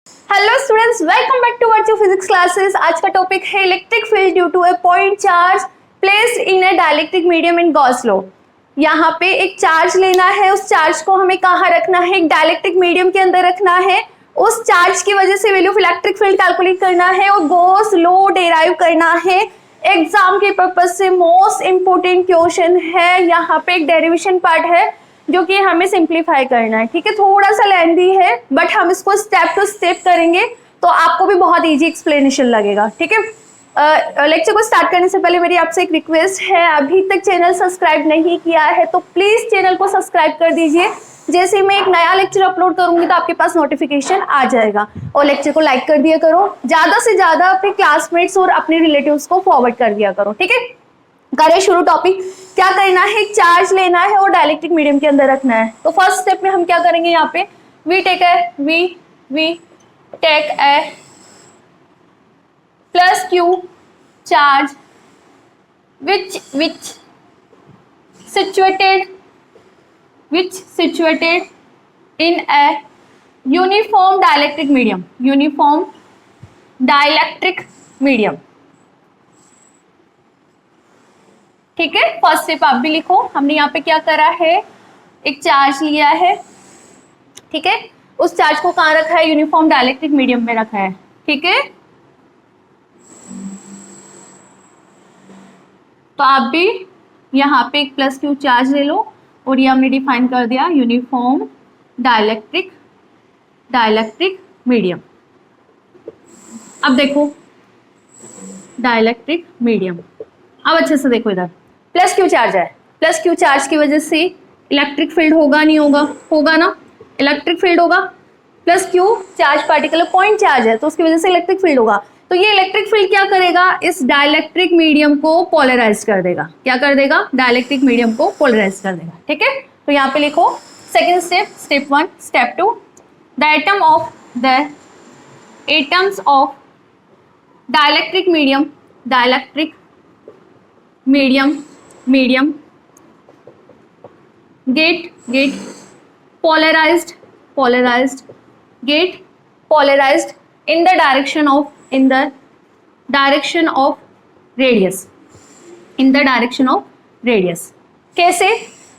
Hello students, welcome back to virtual physics classes. आज का topic है electric field due to a point charge placed in a dielectric medium in Gauss law. यहाँ पे एक charge लेना है, उस चार्ज को हमें कहाँ रखना है? एक डाइलेक्ट्रिक मीडियम के अंदर रखना है। उस चार्ज की वजह से value of electric field calculate करना है और गॉस लॉ डेराइव करना है। एग्जाम के पर्पज से मोस्ट इंपोर्टेंट क्वेश्चन है। यहाँ पे एक डेरिवेशन पार्ट है जो कि हमें सिंप्लीफाई करना है। ठीक है, थोड़ा सा लेंथी है बट हम इसको स्टेप टू स्टेप करेंगे तो आपको भी बहुत इजी एक्सप्लेनेशन लगेगा। ठीक है, लेक्चर को स्टार्ट करने से पहले मेरी आपसे एक रिक्वेस्ट है, अभी तक चैनल सब्सक्राइब नहीं किया है तो प्लीज चैनल को सब्सक्राइब कर दीजिए। जैसे मैं एक नया लेक्चर अपलोड करूंगी तो आपके पास नोटिफिकेशन आ जाएगा। और लेक्चर को लाइक कर दिया करो, ज्यादा से ज्यादा अपने क्लासमेट्स और अपने रिलेटिव्स को फॉरवर्ड कर दिया करो। ठीक है, करें शुरू। टॉपिक क्या करना है? एक चार्ज लेना है और डाइलेक्ट्रिक मीडियम के अंदर रखना है। तो फर्स्ट स्टेप में हम क्या करेंगे? यहाँ पे we take a plus Q charge which situated in a uniform dielectric medium। ठीक है, फर्स्ट स्टेप आप भी लिखो। हमने यहाँ पे क्या करा है? एक चार्ज लिया है। ठीक है, उस चार्ज को कहाँ रखा है? यूनिफॉर्म डाइलेक्ट्रिक मीडियम में रखा है। ठीक है, तो आप भी यहाँ पे एक प्लस क्यू चार्ज ले लो और ये हमने डिफाइन कर दिया यूनिफॉर्म डाइलेक्ट्रिक मीडियम। अब देखो डाइलेक्ट्रिक मीडियम, अब अच्छे से देखो, इधर प्लस क्यू चार्ज है। प्लस क्यू चार्ज की वजह से इलेक्ट्रिक फील्ड होगा नहीं होगा? होगा ना, इलेक्ट्रिक फील्ड होगा। Plus Q charge particle point charge है तो उसकी वजह से इलेक्ट्रिक फील्ड होगा। तो ये इलेक्ट्रिक फील्ड क्या करेगा? इस डाइलेक्ट्रिक मीडियम को पोलराइज कर देगा। क्या कर देगा? डाइलेक्ट्रिक मीडियम को पोलराइज कर देगा। ठीक है, तो यहाँ पे लिखो second step, step 1, step 2, the atoms of dielectric medium get polarized in the direction of radius। कैसे?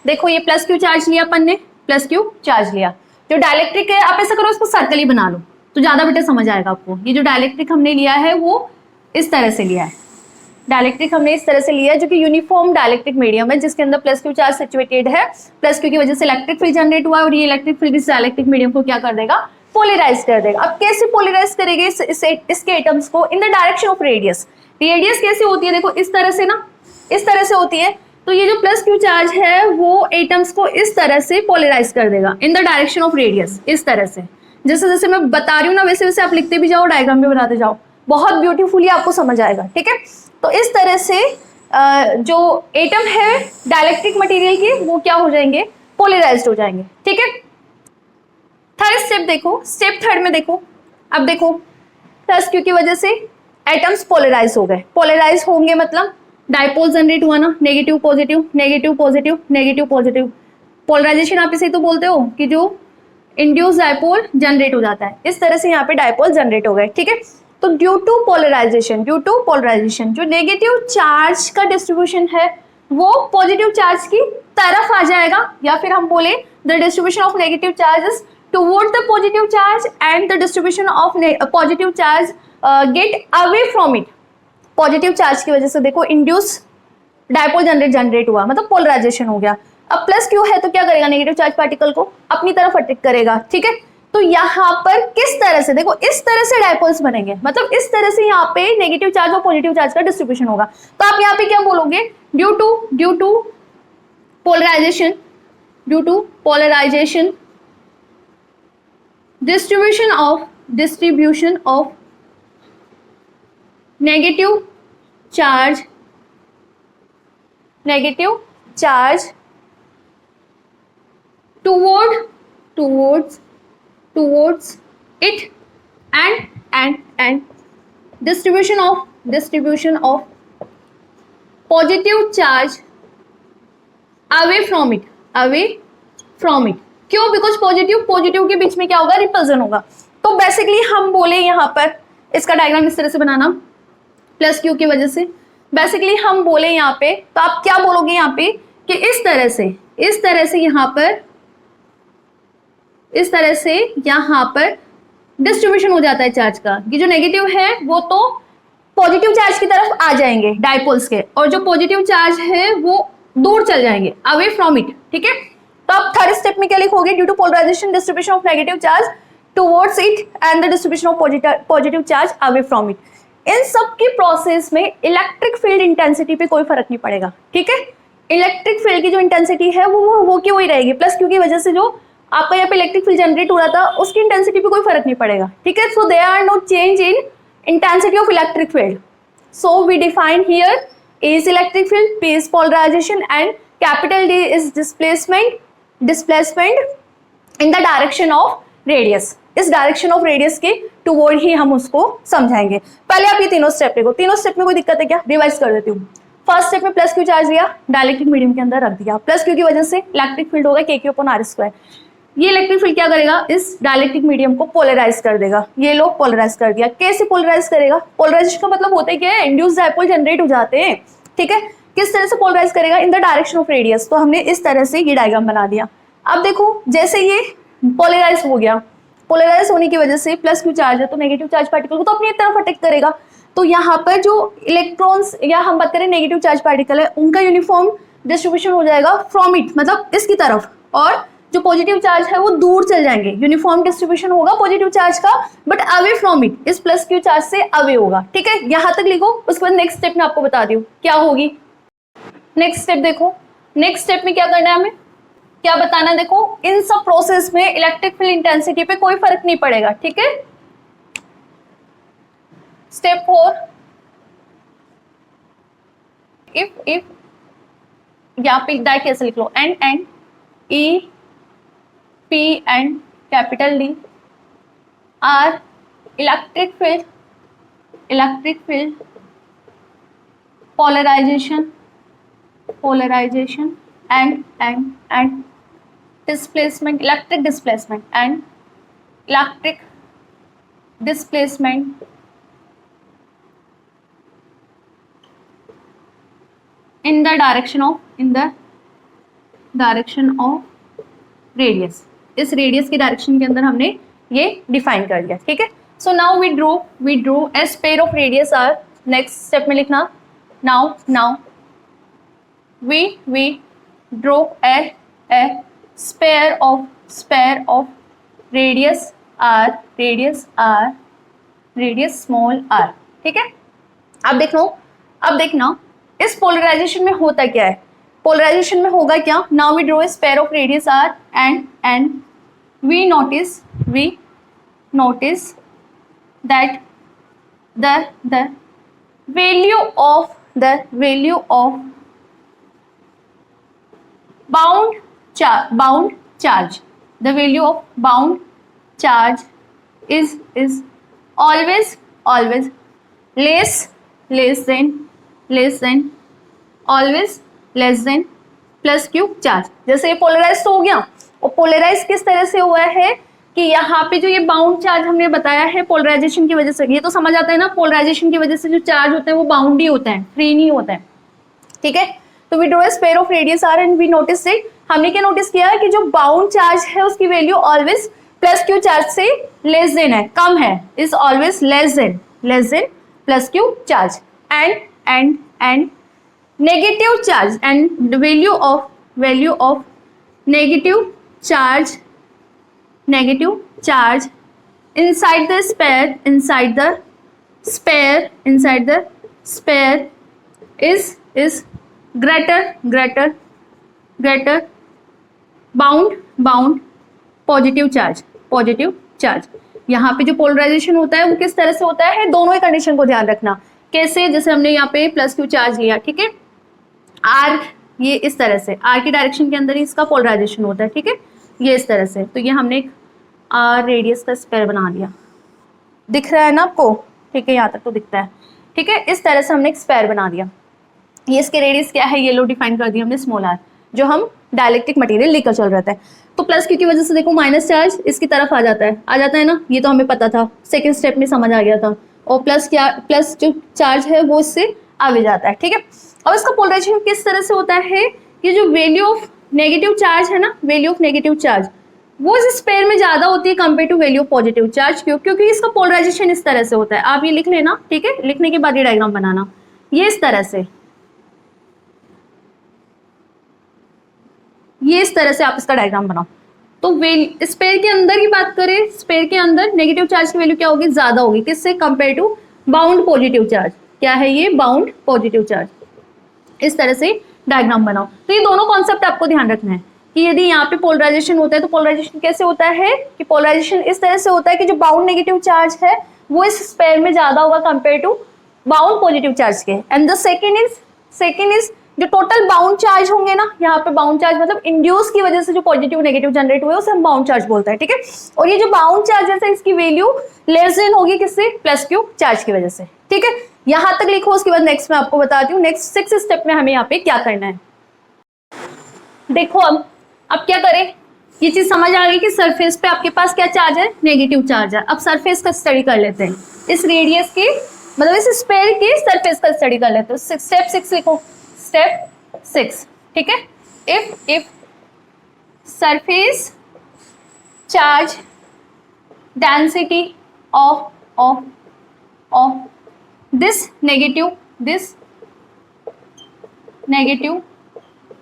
देखो ये प्लस क्यू चार्ज लिया अपन ने, प्लस क्यू चार्ज लिया। जो डाइलेक्ट्रिक है, आप ऐसा करो इसको सर्कल ही बना लो तो ज्यादा बेटर समझ आएगा आपको। ये जो डाइलेक्ट्रिक हमने लिया है वो इस तरह से लिया है। डाइलेक्ट्रिक हमने इस तरह से लिया है जो कि यूनिफॉर्म डाइलेक्ट्रिक मीडियम है जिसके अंदर प्लस क्यू चार्ज सिचुएटेड है। प्लस क्यू की वजह से इलेक्ट्रिक फील्ड जनरेट हुआ और ये इलेक्ट्रिक फील्ड इस डाइलेक्ट्रिक मीडियम को क्या कर देगा? पोलराइज कर देगा। अब कैसे पोलराइज करेंगे इसके एटम्स को? In the direction of radius. Radius कैसे होती है? देखो इस तरह से ना, इस तरह से होती है। तो ये जो प्लस क्यू चार्ज है वो एटम्स को इस तरह से पोलराइज कर देगा in the direction of radius. इस तरह से जैसे जैसे मैं बता रही हूँ ना वैसे वैसे आप लिखते भी जाओ, डायग्राम भी बनाते जाओ, बहुत ब्यूटीफुली आपको समझ आएगा। ठीक है, तो इस तरह से जो एटम है डाइलेक्ट्रिक मटेरियल के वो क्या हो जाएंगे? पोलराइज्ड हो जाएंगे। ठीक है, थर्ड स्टेप देखो, स्टेप थर्ड में देखो। अब देखो प्लस क्यू की वजह से एटम्स पोलराइज हो गए। पोलराइज होंगे मतलब डाइपोल जनरेट हुआ ना, negative positive negative positive negative positive. Polarization आप इसे तो बोलते हो कि जो इंड्यूस डाइपोल जनरेट हो जाता है। इस तरह से यहाँ पे डाइपोल जनरेट हो गए। ठीक है, तो ड्यू टू पोलराइजेशन जो नेगेटिव चार्ज का डिस्ट्रीब्यूशन है वो पॉजिटिव चार्ज की तरफ आ जाएगा, या फिर हम बोले the distribution of negative charges toward the positive charge and the distribution of positive charge get away from it. Positive charge की वजह से देखो इंड्यूस डाइपोल जनरेट हुआ, मतलब पोलराइजेशन हो गया। अब प्लस क्यू है तो क्या करेगा? नेगेटिव चार्ज पार्टिकल को अपनी तरफ अट्रैक्ट करेगा। ठीक है, तो यहाँ पर किस तरह से? देखो इस तरह से डाइपोल्स बनेंगे, मतलब इस तरह से यहाँ पे नेगेटिव चार्ज और पॉजिटिव चार्ज का डिस्ट्रीब्यूशन होगा। तो आप यहाँ पे क्या बोलोगे? Due to polarization distribution of negative charge towards it and distribution of positive charge away from it। क्यों? बिकॉज पॉजिटिव के बीच में क्या होगा? रिपल्जन होगा। तो तो बेसिकली हम बोले यहाँ पर इसका डायग्राम इस तरह से बनाना प्लस क्यू की वजह से, बेसिकली हम बोले यहाँ पे, तो आप क्या बोलोगे यहाँ पे कि इस तरह से यहाँ पर, इस तरह से यहाँ पर डिस्ट्रीब्यूशन हो जाता है चार्ज का। ये जो नेगेटिव है वो तो पॉजिटिव चार्ज की तरफ आ जाएंगे डायपोल्स के, और जो पॉजिटिव चार्ज है वो दूर चल जाएंगे, अवे फ्रॉम इट। ठीक है, तो आप थर्ड स्टेप में क्या लिखोगे, due to polarization distribution of negative charge towards it and the distribution of positive charge away from it. इन सब की प्रोसेस में इलेक्ट्रिक फील्ड इंटेंसिटी पे कोई फर्क नहीं पड़ेगा। ठीक है, इलेक्ट्रिक फील्ड की जो इंटेंसिटी है वो की वही रहेगी, प्लस क्यू की वजह से जो आपका यहाँ पे इलेक्ट्रिक फील्ड जनरेट हो रहा था उसकी इंटेंसिटी पे कोई फर्क नहीं पड़ेगा। ठीक है, so there are no change in intensity of electric field. So we define here A is electric field, P is polarization and capital D is displacement in the direction of radius। इस direction of radius के toward ही हम उसको समझाएंगे। पहले आप ये तीनों step देखो, तीनों स्टेप में कोई दिक्कत है क्या, रिवाइज कर देती हूँ। फर्स्ट स्टेप में प्लस क्यू चार्ज लिया, डाइलेक्ट्रिक मीडियम के अंदर रख दिया, प्लस क्यू की वजह से इलेक्ट्रिक फील्ड होगा KQ/R²। ये इलेक्ट्रिक फील्ड क्या करेगा, इस डाइलेक्ट्रिक मीडियम को पोलराइज कर देगा। ये लो पोलराइज कर दिया, कैसे पोलराइज करेगा, पोलराइजेशन का मतलब होता है क्या है, इंड्यूस डायपोल जनरेट हो जाते हैं। ठीक है, किस तरह से पोलराइज करेगा, in the direction of radius. तो हमने इस तरह से ये डायग्राम बना दिया। अब देखो जैसे ये पोलराइज हो गया, पोलराइज होने की वजह से प्लस क्यू चार्ज है तो नेगेटिव चार्ज पार्टिकल को तो अपनी तरफ अटैक करेगा। तो यहाँ पर जो इलेक्ट्रॉन्स या हम बात करें नेगेटिव चार्ज पार्टिकल है उनका यूनिफॉर्म डिस्ट्रीब्यूशन हो जाएगा फ्रॉम इट, मतलब इसकी तरफ, और जो पॉजिटिव चार्ज है वो दूर चल जाएंगे। यूनिफॉर्म डिस्ट्रीब्यूशन होगा पॉजिटिव चार्ज का, बट अवे फ्रॉम इट, इस प्लस क्यू चार्ज से अवे होगा। ठीक है, यहाँ तक लिखो, उसके बाद नेक्स्ट स्टेप में आपको बता दूं क्या होगी। नेक्स्ट स्टेप देखो, नेक्स्ट स्टेप में क्या करना है, हमें क्या बताना है, देखो इन सब प्रोसेस में इलेक्ट्रिक फील्ड इंटेंसिटी पे कोई फर्क नहीं पड़ेगा। ठीक है, स्टेप 4, इफ यहाँ पे डायरेक्ट कैसे लिख लो, and E P and capital D are electric field polarization and displacement, electric displacement in the direction of radius. इस रेडियस की डायरेक्शन के अंदर हमने ये डिफाइन कर दिया। ठीक है, so now we drew as pair of radius R, next step में लिखना, now we draw a sphere of radius small r। ठीक है, अब देखना इस पोलराइजेशन में होता क्या है, पोलराइजेशन में होगा क्या, now we draw a sphere of radius r and we notice that the value of bound charge, the value of bound charge is always less than plus Q charge. जैसे ये polarise तो हो गया, और polarise किस तरह से हुआ है कि यहाँ पे जो ये बाउंड चार्ज हमने बताया है पोलराइजेशन की वजह से, ये तो समझ आता है ना, पोलराइजेशन की वजह से जो चार्ज होते हैं वो बाउंड ही होते हैं, फ्री नहीं होते हैं। ठीक है, तो we draw a sphere of radius r and we notice it, हमने क्या नोटिस किया है कि जो बाउंड चार्ज है उसकी value always plus Q charge से लेस देन है, कम है, is always less than plus Q charge. And negative charge and the value of negative charge inside the sphere is greater bound positive charge। यहाँ पे जो polarisation होता है वो किस तरह से होता है, दोनों ही कंडीशन को ध्यान रखना। कैसे, जैसे हमने यहाँ पे प्लस क्यू चार्ज लिया, ठीक है, आर ये इस तरह से, आर की डायरेक्शन के अंदर ही इसका पोलराइजेशन होता है। ठीक है, ये इस तरह से, तो ये हमने एक आर रेडियस का स्पेयर बना लिया, दिख रहा है ना आपको, ठीक है, यहाँ तक तो दिखता है। ठीक है, इस तरह से हमने एक स्पेयर बना दिया। ये इसके रेडियस क्या है, येलो डिफाइन कर दिया हमने स्मॉल आर, जो हम डाइलेक्ट्रिक मटेरियल लेकर चल रहे थे। तो तो प्लस क्यू की वजह से देखो माइनस चार्ज इसकी तरफ आ जाता है ना, ये तो हमें पता था, सेकेंड स्टेप में समझ आ गया था। और प्लस जो चार्ज है वो इससे आगे जाता है, ठीक है। अब इसका पोलराइजेशन किस तरह से होता है, ये जो वैल्यू ऑफ नेगेटिव चार्ज है ना, वैल्यू ऑफ नेगेटिव चार्ज वो इस स्पेयर में ज्यादा होती है compare to value of positive charge. क्यों? क्योंकि इसका पोलराइजेशन इस तरह से होता है, आप ये लिख लेना, ठीक है। लिखने के बाद ये डायग्राम बनाना, ये इस तरह से, ये इस तरह से आप इसका डायग्राम बनाओ। तो स्पेयर के अंदर की बात करें, स्पेयर के अंदर नेगेटिव चार्ज की वैल्यू क्या होगी, ज्यादा होगी, किससे compare to bound positive charge. क्या है ये, बाउंड पॉजिटिव चार्ज। इस तरह से डायग्राम बनाओ। तो ये दोनों कॉन्सेप्ट आपको ध्यान रखना है कि यदि यहाँ पे पोलराइजेशन होता है तो पोलराइजेशन कैसे होता है, कि पोलराइजेशन इस तरह से होता है कि जो बाउंड नेगेटिव चार्ज है वो इस स्पेयर में ज्यादा होगा compare to bound positive charge के। एंड द सेकेंड इज जो टोटल बाउंड चार्ज होंगे ना, यहाँ पे बाउंड चार्ज मतलब इंड्यूस की वजह से जो पॉजिटिव नेगेटिव जनरेट हुए उसे हम बाउंड चार्ज बोलते हैं, ठीक है। और ये जो बाउंड चार्जेस है इसकी वैल्यू लेस देन होगी किससे, प्लस क्यू चार्ज की वजह से, ठीक है। यहां तक लिखो, उसके बाद नेक्स्ट मैं आपको बताती हूँ नेक्स्ट 6 स्टेप में हमें यहाँ पे क्या करना है। देखो अब क्या करें, ये चीज समझ आ गई कि सरफेस पे आपके पास क्या चार्ज है, नेगेटिव चार्ज है। अब सरफेस का स्टडी कर लेते हैं, इस रेडियस की मतलब इस स्फीयर के सरफेस का स्टडी कर लेते हैं। स्टेप 6 लिखो, स्टेप 6, ठीक है। If surface charge density of this negative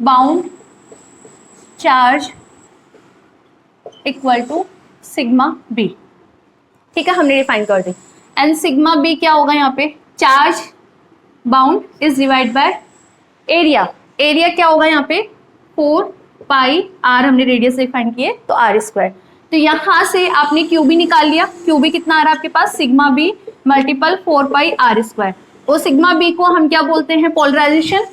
bound charge equal to sigma B, ठीक है, हमने डिफाइन कर दी। एंड सिग्मा बी क्या होगा यहाँ पे, charge bound is divide by area. Area क्या होगा यहाँ पे 4 पाई आर, हमने रेडियस डिफाइन किए तो आर स्क्वायर। तो यहाँ से आपने क्यू बी निकाल लिया, क्यू बी कितना आ रहा है आपके पास, sigma B multiple 4 pi are square. और सिग्मा बी को हम क्या बोलते हैं, पोलराइजेशन।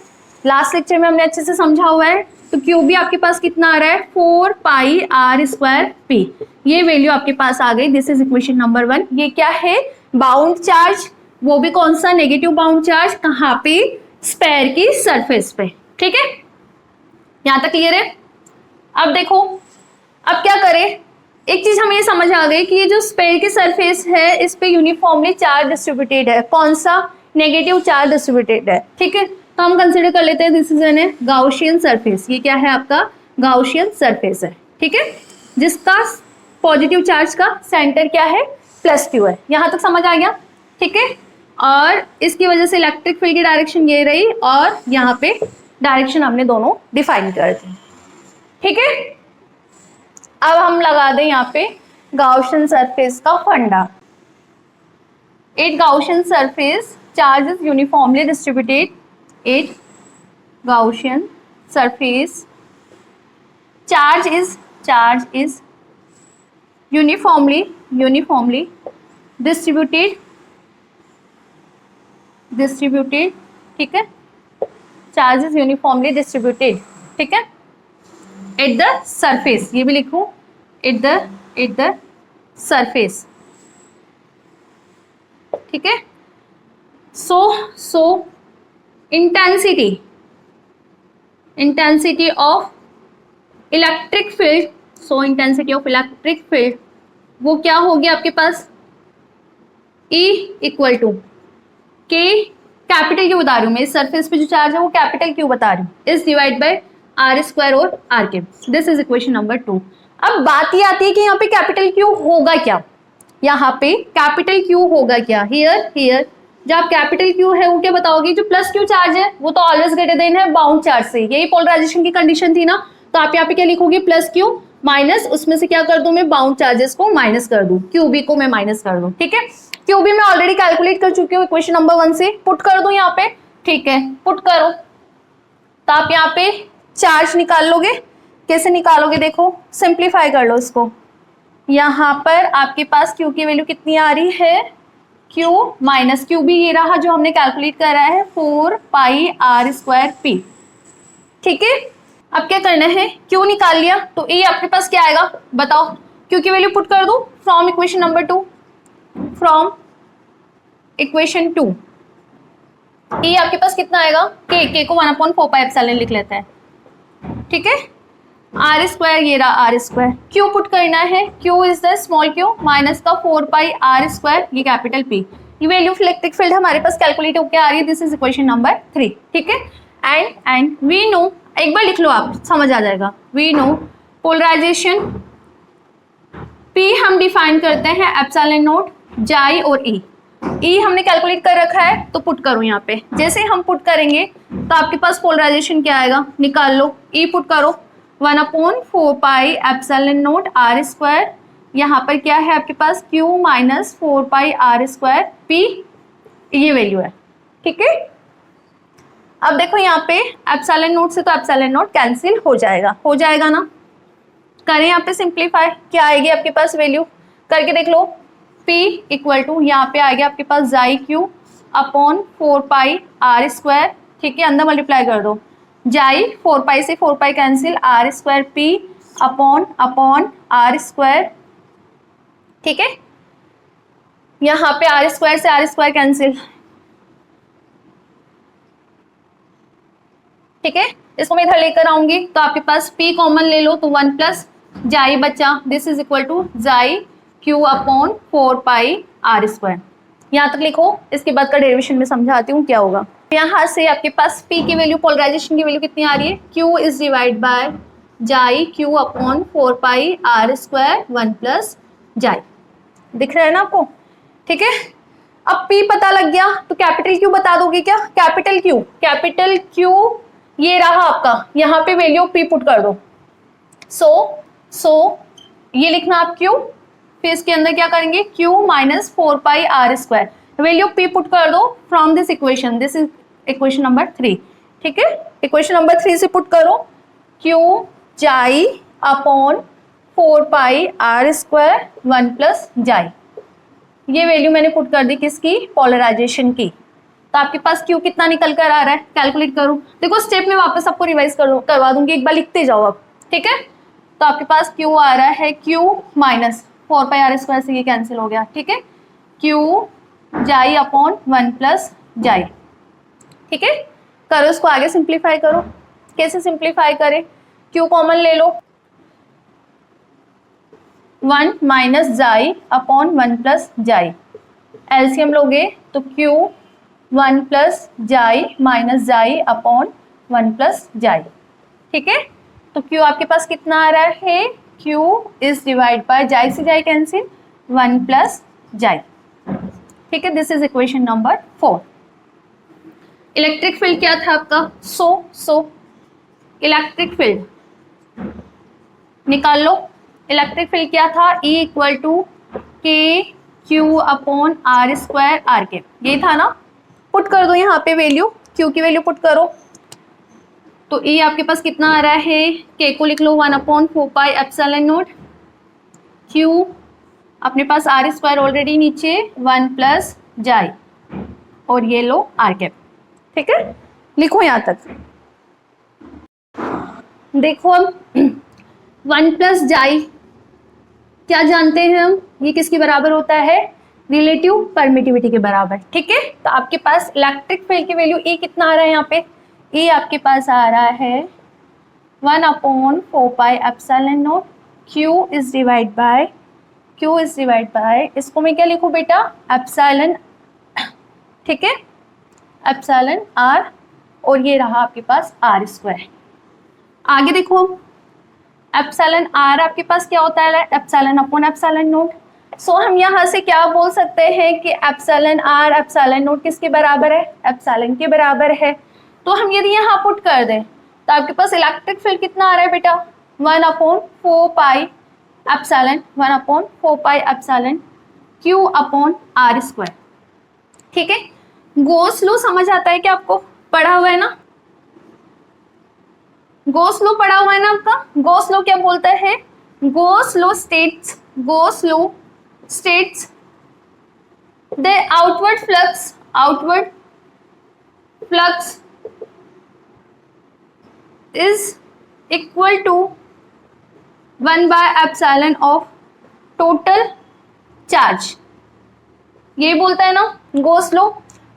लास्ट लेक्चर में हमने अच्छे से समझा हुआ है। तो क्यू बी आपके पास कितना आ रहा है 4 पाई आर स्क्वायर पी, ये वैल्यू आपके पास आ गई। This is equation number 1। ये क्या है, बाउंड चार्ज, वो भी कौन सा, नेगेटिव बाउंड चार्ज, कहाँ पे, स्पेयर की सरफेस पे, ठीक है। यहां तक क्लियर है। अब देखो अब क्या करें, एक चीज हमें समझ आ गई कि ये जो स्पेयर की सरफेस है इस पे यूनिफॉर्मली चार्ज डिस्ट्रीब्यूटेड है। कौन सा, नेगेटिव चार्ज डिस्ट्रीब्यूटेड है, ठीक है। तो हम कंसीडर कर लेते हैं this is an Gaussian surface. ये क्या है आपका, गाउशियन सरफेस है, ठीक है, जिसका पॉजिटिव चार्ज का सेंटर क्या है, प्लस क्यू है। यहां तक समझ आ गया, ठीक है। और इसकी वजह से इलेक्ट्रिक फील्ड की डायरेक्शन ये रही और यहाँ पे डायरेक्शन हमने दोनों डिफाइन कर दी, ठीक है। अब हम लगा दें यहाँ पे गाउशियन सरफेस का फंडा। It Gaussian surface charge is uniformly distributed. It Gaussian surface charge is uniformly distributed, ठीक है। चार्ज इज यूनिफॉर्मली डिस्ट्रीब्यूटेड, ठीक है, एट द सरफेस। ये भी लिखूं, एट द सरफेस, ठीक है। सो इंटेंसिटी ऑफ इलेक्ट्रिक फील्ड, वो क्या होगी आपके पास, E इक्वल टू के, कैपिटल क्यू बता रही हूँ मैं, इस सरफेस पे जो चार्ज है वो कैपिटल क्यू बता रही हूँ, is divide by R square और आर के। This is equation number 2। अब बात ये आती है कि यहाँ पे कैपिटल क्यू होगा क्या, यहाँ पे कैपिटल क्यू होगा क्या, हियर जब कैपिटल क्यू है वो क्या बताओगे, जो प्लस क्यू चार्ज है वो तो ऑलवेज ग्रेटर देन है बाउंड चार्ज से, यही पोलराइजेशन की कंडीशन थी ना। तो आप यहाँ पे क्या लिखोगे, प्लस क्यू माइनस, उसमें से क्या कर दूं मैं, बाउंड चार्जेस को माइनस कर दूं, क्यू बी को मैं माइनस कर दूं, ठीक है। क्यू बी मैं ऑलरेडी कैलकुलेट कर चुकी हूँ, इक्वेशन नंबर 1 से पुट कर दूं यहाँ पे, ठीक है, पुट करो। तो आप यहाँ पे चार्ज निकाल लोगे, कैसे निकालोगे, देखो सिंप्लीफाई कर लो इसको। यहाँ पर आपके पास क्यू की वैल्यू कितनी आ रही है, क्यू माइनस क्यू भी ये रहा जो हमने कैलकुलेट करा है 4 पाई आर स्क्वायर पी, ठीक है। अब क्या करना है, क्यू निकाल लिया तो ए आपके पास क्या आएगा बताओ, क्यू की वैल्यू पुट कर दो from equation number 2, from equation 2 ए आपके पास कितना आएगा, के को 1/4 पाई एप्सिलॉन लिख लेते हैं, ठीक है। आर स्क्वायर, ये रहा आर स्क्वायर, क्यू पुट करना है, Q is the small Q minus का 4 पाई आर स्क्वायर, ये कैपिटल पी। ये वैल्यू ऑफ इलेक्ट्रिक फील्ड हमारे पास कैलकुलेट होकर आ रही है, दिस इज इक्वेशन नंबर 3, ठीक है। एंड वी नो, एक बार लिख लो आप, समझ आ जाएगा। वी नो पोलराइजेशन पी हम डिफाइन करते हैं एप्सिलॉन नॉट जाई और ई। ई हमने कैलकुलेट कर रखा है तो पुट करो यहाँ पे। जैसे हम पुट करेंगे तो आपके पास पोलराइजेशन क्या आएगा, निकाल लो। ई पुट करो 1/4 pi epsilon naught R square, यहाँ पर क्या है आपके पास Q minus 4 pi are square P, ये वैल्यू है, ठीक है। अब देखो यहाँ पे एप्सिलॉन नॉट से तो एप्सिलॉन नॉट कैंसिल हो जाएगा ना। करें यहाँ पे सिंप्लीफाई, क्या आएगी आपके पास वैल्यू, करके देख लो। P इक्वल टू यहाँ पे आ गया आपके पास chi Q upon 4 pi are square, ठीक है, अंदर मल्टीप्लाई कर दो। जाई 4 पाई से 4 pi cancel, R square P upon R square, ठीक है। यहाँ पे आर स्क्वायर से आर स्क्वायर कैंसिल, ठीक है। इसको मैं इधर लेकर आऊंगी तो आपके पास P कॉमन ले लो तो 1 प्लस जाई बचा, this is equal to chi Q upon 4 pi are square. यहाँ तक लिखो, इसके बाद का डेरिवेशन में समझाती हूँ क्या होगा। यहाँ से आपके पास P की वैल्यू, पोलराइजेशन की वैल्यू कितनी आ रही है, Q is divide by chi Q upon 4 pi are square 1 plus chi, दिख रहा है ना आपको, ठीक है। अब P पता लग गया तो कैपिटल Q बता दोगे क्या, कैपिटल Q ये रहा आपका, यहाँ पे वैल्यू P पुट कर दो। सो ये लिखना आप Q, फिर इसके अंदर क्या करेंगे Q minus 4 pi are square, value P put कर दो from this equation, this is equation number 3, ठीक है। इक्वेशन नंबर 3 से पुट करो Q chi upon 4 pi are square 1 plus chi, ये वैल्यू मैंने पुट कर दी किसकी, पोलराइजेशन की। तो आपके पास Q कितना निकल कर आ रहा है, कैलकुलेट करो। देखो स्टेप में वापस आपको रिवाइज करवा दूंगी, एक बार लिखते जाओ आप, ठीक है। तो आपके पास Q आ रहा है Q minus 4 pi are square से ये कैंसिल हो गया, ठीक है। Q जाई अपॉन 1 प्लस जाई, ठीक है। करो इसको आगे सिंप्लीफाई करो, कैसे सिंप्लीफाई करें, Q कॉमन ले लो, 1 माइनस जाई अपॉन 1 प्लस जाई, एलसीएम लोगे तो Q 1 प्लस जाई माइनस जाई अपॉन 1 प्लस जाई, ठीक है। तो Q आपके पास कितना आ रहा है, Q इज डिवाइड बाय जाई से जाई कैंसिल 1 प्लस जाई, ठीक है। This is equation number 4। Electric field क्या था आपका, सो इलेक्ट्रिक फील्ड निकाल लो। इलेक्ट्रिक फील्ड क्या था, E equal to K Q upon R square R के, ये था ना। पुट कर दो यहाँ पे वैल्यू, Q की वैल्यू पुट करो तो E आपके पास कितना आ रहा है, K को लिख लो 1/4 पाई एप्सिलॉन नॉट, Q अपने पास आर स्क्वायर ऑलरेडी नीचे 1 प्लस जाई, और ये लो आर कैप, ठीक है। लिखो यहाँ तक, देखो अब 1 प्लस जाई क्या जानते हैं हम, ये किसके बराबर होता है, रिलेटिव परमिटिविटी के बराबर, ठीक है। तो आपके पास इलेक्ट्रिक फील्ड की वैल्यू E कितना आ रहा है यहाँ पे, E आपके पास आ रहा है 1/4 pi epsilon not, Q is divide bye, इसको मैं क्या लिखूं बेटा, एप्सिलॉन, ठीक है, एप्सिलॉन R, और ये रहा आपके पास आर स्क्वायर। आगे देखो एप्सिलॉन R आपके पास क्या होता है, एप्सिलॉन अपॉन एप्सिलॉन नॉट। सो हम यहाँ से क्या बोल सकते हैं कि एप्सिलॉन R एप्सिलॉन नॉट किसके बराबर है, एप्सिलॉन के बराबर है। तो हम यदि यहाँ पुट कर दें तो आपके पास इलेक्ट्रिक फील्ड कितना आ रहा है बेटा, 1/4 pi epsilon Q upon R square, ठीक है। गॉस लॉ समझ आता है क्या आपको, पढ़ा हुआ है ना, गॉस लॉ पढ़ा हुआ है ना आपका। गॉस लॉ क्या बोलता है, Gauss law states the outward flux is equal to 1/एप्सिलॉन ऑफ टोटल चार्ज, ये बोलता है ना गॉस लॉ।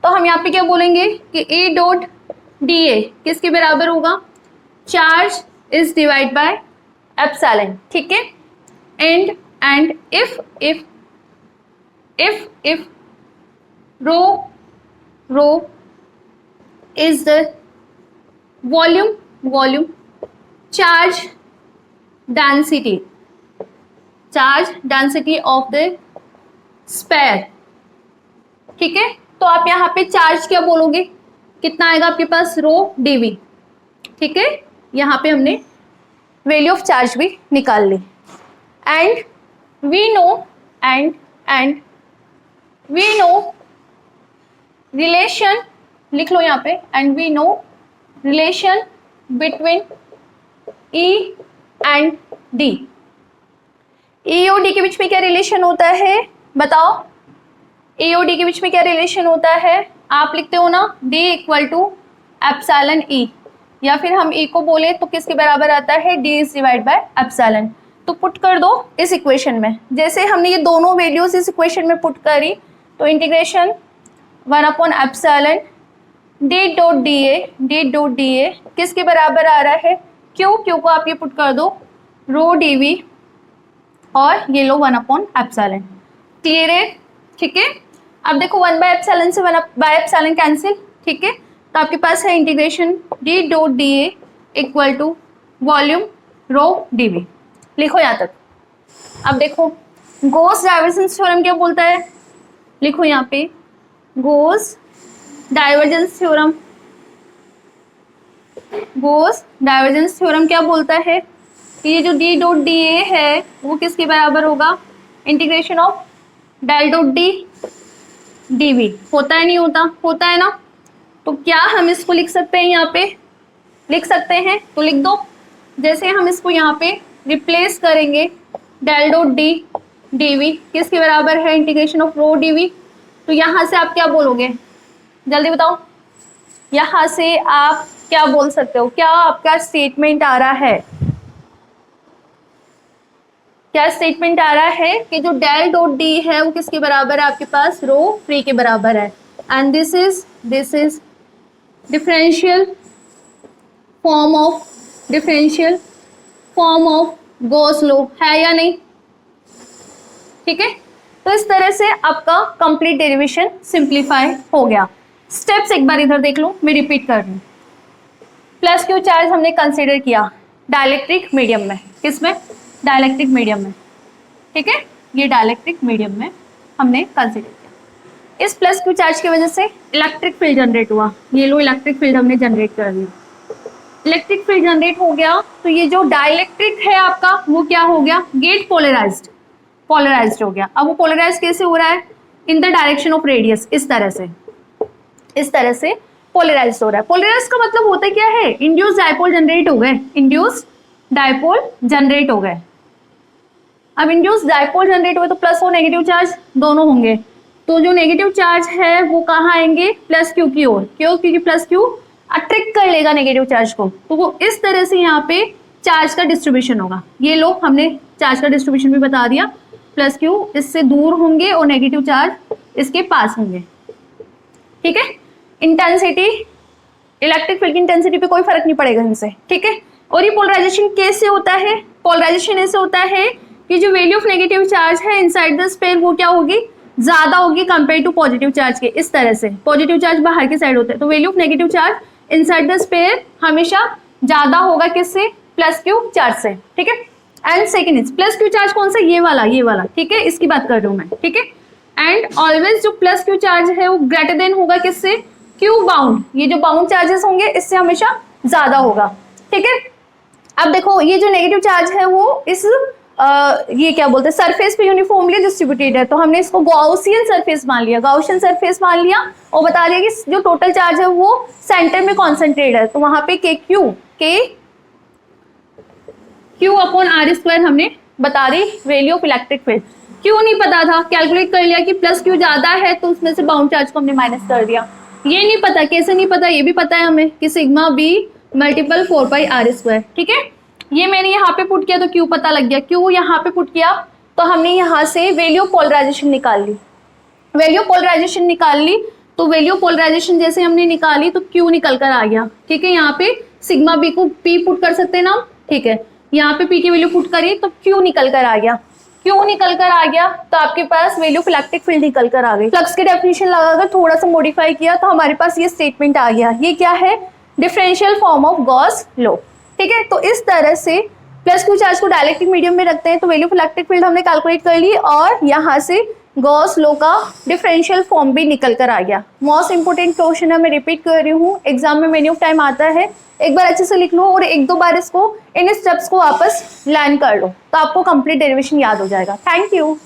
तो हम यहाँ पे क्या बोलेंगे कि A डॉट dA किसके बराबर होगा, charge is divide by epsilon, ठीक है। And if rho is the volume charge density of the sphere, ठीक है। तो आप यहाँ पे चार्ज क्या बोलोगे, कितना आएगा आपके पास, रो dv, ठीक है। यहाँ पे हमने वैल्यू ऑफ चार्ज भी निकाल ली। एंड वी नो रिलेशन, लिख लो यहाँ पे, and we know relation between E and D। E और D के बीच में क्या रिलेशन होता है बताओ, E और D के बीच में क्या रिलेशन होता है, आप लिखते हो ना D equal to epsilon E, या फिर हम E को बोले तो किसके बराबर आता है, D is divide by epsilon. तो पुट कर दो इस इक्वेशन में, जैसे हमने ये दोनों वैल्यूज इस इक्वेशन में पुट करी तो integration 1 upon epsilon d dot da किसके बराबर आ रहा है, क्यू को आप ये पुट कर दो रो dv, और ये लो 1 अपॉन एप्सिलॉन। क्लियर है, ठीक है। अब देखो 1 बाय एप्सिलॉन से 1 बाय एप्सिलॉन कैंसिल, ठीक है। तो आपके पास है integration d dot da equal to volume rho dv, लिखो यहाँ तक। अब देखो गॉस डाइवर्जेंस थ्योरम क्या बोलता है, लिखो यहाँ पे Gauss divergence theorem, Gauss divergence theorem क्या बोलता है कि ये जो d डॉट da है वो किसके बराबर होगा, integration of del dot d dv, होता है नहीं होता, होता है ना। तो क्या हम इसको लिख सकते हैं, यहाँ पे लिख सकते हैं, तो लिख दो। जैसे हम इसको यहाँ पे रिप्लेस करेंगे डेल डॉट d dv किसके बराबर है, इंटीग्रेशन ऑफ रो dv, तो यहाँ से आप क्या बोलोगे, जल्दी बताओ, यहाँ से आप क्या बोल सकते हो, क्या आपका स्टेटमेंट आ रहा है, क्या स्टेटमेंट आ रहा है कि जो डेल डॉट d है वो किसके बराबर है, आपके पास रो फ्री के बराबर है। And this is differential form of Gauss law, है या नहीं, ठीक है। तो इस तरह से आपका कंप्लीट डेरिवेशन सिंप्लीफाई हो गया। स्टेप्स एक बार इधर देख लो, मैं रिपीट कर रही हूँ। प्लस क्यू चार्ज हमने कंसीडर किया डाइलेक्ट्रिक मीडियम में, किसमें, डाइलेक्ट्रिक मीडियम में, ठीक है। ये डाइलेक्ट्रिक मीडियम में हमने कंसीडर किया। इस प्लस क्यू चार्ज की वजह से इलेक्ट्रिक फील्ड जनरेट हुआ, ये लो इलेक्ट्रिक फील्ड हमने जनरेट कर दिया। इलेक्ट्रिक फील्ड जनरेट हो गया तो ये जो डाइलेक्ट्रिक है आपका वो क्या हो गया, गेट पोलराइज्ड हो गया। अब वो पोलराइज कैसे हो रहा है, in the direction of radius, इस तरह से पोलराइज हो रहा है। पोलराइज का मतलब होता है क्या है, इंड्यूस डायपोल जनरेट हो गए, इंड्यूस डायपोल जनरेट हो गए। अब इंड्यूस डायपोल जनरेट हुए तो प्लस और नेगेटिव चार्ज दोनों होंगे, तो जो नेगेटिव चार्ज है वो कहाँ आएंगे, प्लस क्यू की ओर, क्यों, क्योंकि प्लस क्यू अट्रैक्ट कर लेगा नेगेटिव चार्ज को, तो वो इस तरह से यहाँ पे चार्ज का डिस्ट्रीब्यूशन होगा। ये लो हमने चार्ज का डिस्ट्रीब्यूशन भी बता दिया, प्लस क्यू इससे दूर होंगे और नेगेटिव चार्ज इसके पास होंगे, ठीक है। इंटेंसिटी, इलेक्ट्रिक फील्ड की इंटेंसिटी पे कोई फर्क नहीं पड़ेगा इनसे, ठीक है। और ये पोलराइजेशन कैसे होता है, पोलराइजेशन ऐसे होता है कि जो वैल्यू ऑफ नेगेटिव चार्ज है इनसाइड द स्फीयर वो क्या होगी, ज्यादा होगी कंपेयर टू पॉजिटिव चार्ज के, इस तरह से। पॉजिटिव चार्ज बाहर की साइड होता है, तो value of negative charge inside the sphere हमेशा ज्यादा होगा किससे, प्लस क्यू चार्ज से, ठीक है। And second is plus Q charge कौन सा, ये वाला, ठीक है, इसकी बात कर रही हूँ मैं, ठीक है। एंड ऑलवेज जो प्लस क्यू चार्ज है वो ग्रेटर देन होगा किससे, क्यू बाउंड, ये जो बाउंड चार्जेस होंगे इससे हमेशा ज्यादा होगा, ठीक है। अब देखो ये जो नेगेटिव चार्ज है वो इस ये क्या बोलते हैं सरफेस पे यूनिफॉर्मली डिस्ट्रीब्यूटेड है, तो हमने इसको गॉसियन सरफेस मान लिया, गॉसियन सरफेस मान लिया और बता दिया कि जो टोटल चार्ज है वो सेंटर में कॉन्सेंट्रेट है, तो वहां पे के क्यू अपॉन आर स्क्वायर हमने बता दी वैल्यू ऑफ इलेक्ट्रिक फील्ड। क्यों नहीं पता था, कैलकुलेट कर लिया कि प्लस क्यू ज्यादा है तो उसमें से बाउंड चार्ज को हमने माइनस कर दिया। ये नहीं पता, कैसे नहीं पता, ये भी पता है हमें कि sigma B multiple 4 pi are square, ठीक है। ये मैंने यहाँ पे पुट किया तो क्यू पता लग गया, क्यू यहाँ पे पुट किया तो हमने यहाँ से वैल्यू पोलराइजेशन निकाल ली, तो वैल्यू पोलराइजेशन जैसे हमने निकाली तो क्यू निकल कर आ गया, ठीक है। यहाँ पे सिग्मा बी को पी पुट कर सकते हैं ना, ठीक है। यहाँ पे पी की वैल्यू पुट करी तो क्यू निकल कर आ गया, क्यू निकल कर आ गया तो आपके पास वैल्यू ऑफ इलेक्ट्रिक फील्ड निकल कर आ गई। फ्लक्स की डेफिनेशन लगाकर थोड़ा सा मॉडिफाई किया तो हमारे पास ये स्टेटमेंट आ गया। ये क्या है? Differential form of Gauss law. ठीक है, तो इस तरह से प्लस क्यू चार्ज को डाइलेक्ट्रिक मीडियम में रखते हैं तो वैल्यू ऑफ इलेक्ट्रिक फील्ड हमने कैलकुलेट कर ली और यहाँ से गॉस लॉ का डिफरेंशियल फॉर्म भी निकल कर आ गया। मोस्ट इंपोर्टेंट क्वेश्चन है, मैं रिपीट कर रही हूँ, एग्जाम में मेनी ऑफ टाइम आता है, एक बार अच्छे से लिख लो और एक दो बार इसको इन स्टेप्स को वापस लर्न कर लो तो आपको कंप्लीट डेरिवेशन याद हो जाएगा। Thank you.